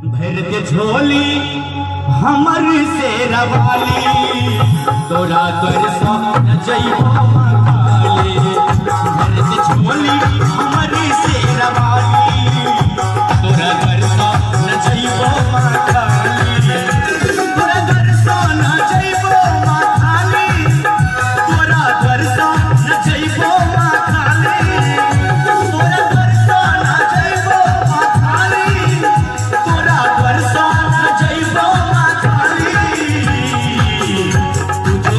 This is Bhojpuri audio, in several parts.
भर के झोली हमर से रवाली तोरा द्वार से जइबो माले। भर के झोली हमर से रवाली तोरा द्वार से जइबो माले। तोरा द्वार से जइबो माले, तोरा द्वार से जइबो माले, तोरा द्वार से जइबो माले, तोरा द्वार से जइबो माले। तुझो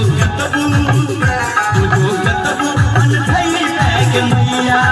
कतबू अनधई बैग मैया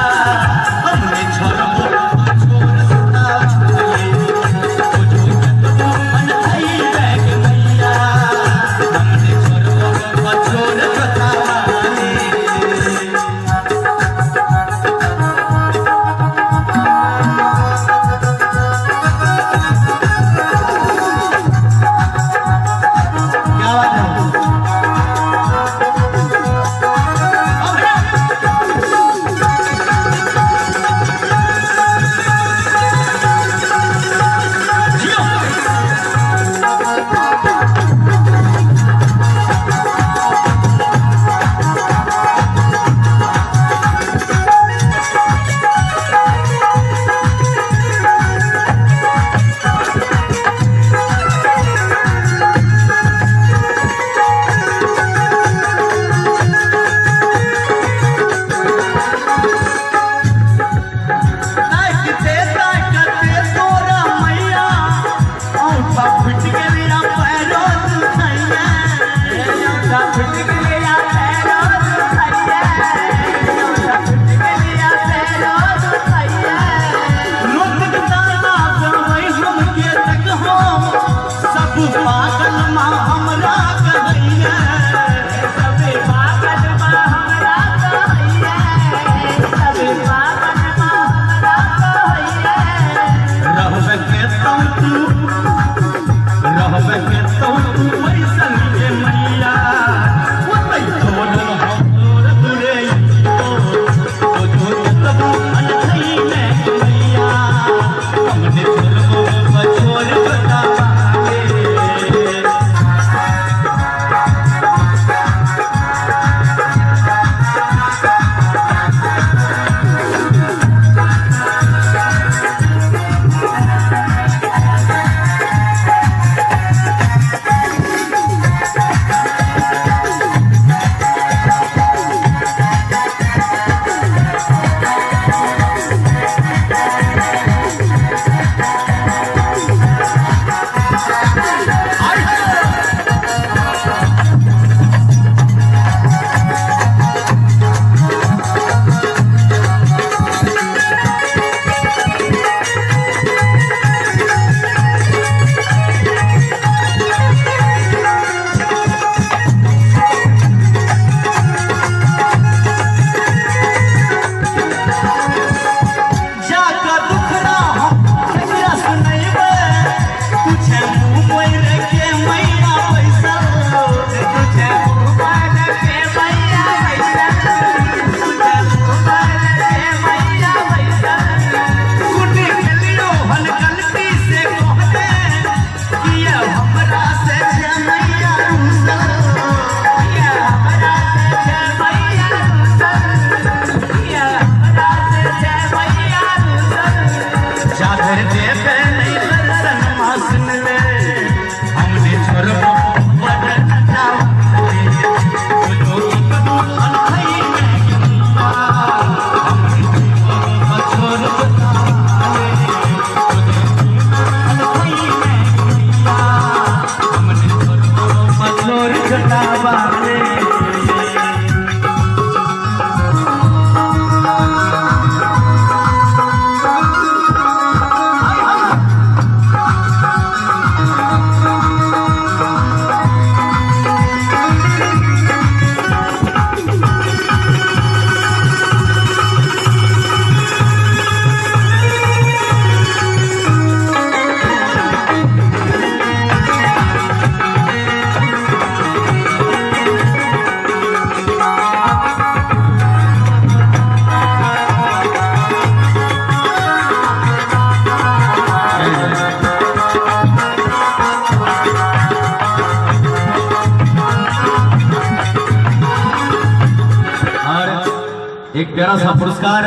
प्यारा सा पुरस्कार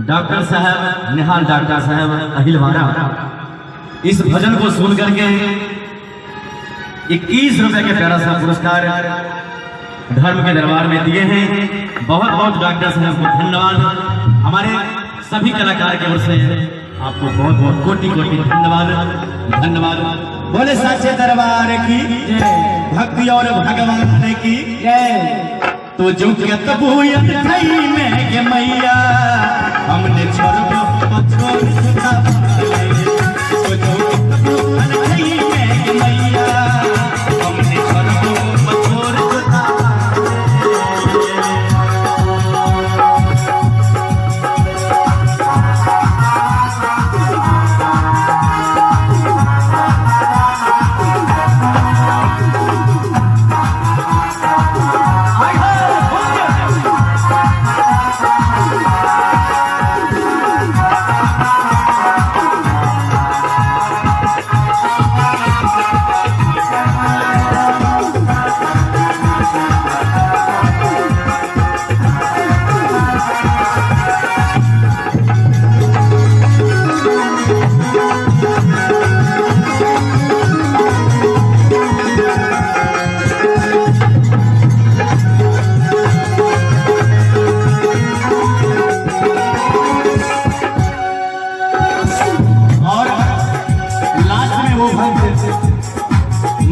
डॉक्टर साहब निहाल डॉक्टर साहब अहिलवाड़ा इस भजन को सुन करके 21 रुपए के प्यारा सा पुरस्कार धर्म के दरबार में दिए हैं। बहुत बहुत डॉक्टर साहब को धन्यवाद। हमारे सभी कलाकार की ओर से आपको बहुत बहुत कोटि कोटि धन्यवाद। धन्यवाद। बोले साचे दरबार की भक्ति और भगवान की तो जो कतबूयत थई में के मैया हमने छोड़ सुधा तो जो कतबूयत थई में के मैया हमने छोड़ सुधा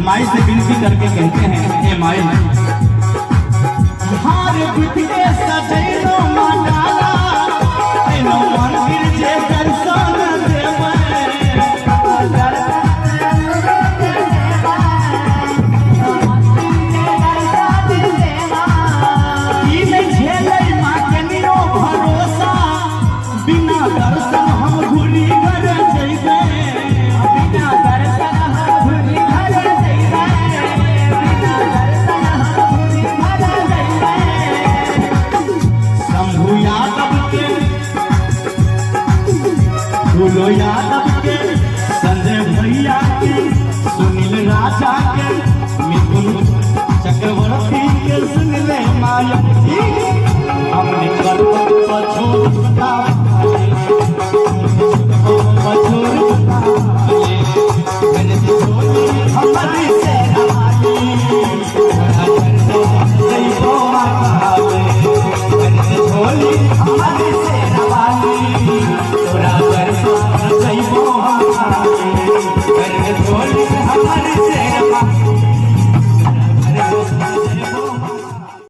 माई से विनती करके कहते हैं हे माई हारे बिटिए सजैनो मंडाला एनो मंदिर जे दर्शन देवे ई नहीं झेलै मां के निरो भरोसा बिना दर्शन हम घुरी घर जइबे बिना दर्शन हम घुरी घर फूलो यादव के संजय भैया के सुनील राजा के मिथुन चक्रवर्ती के सुन ले माया हमने हमारी से हमारी से हमारी से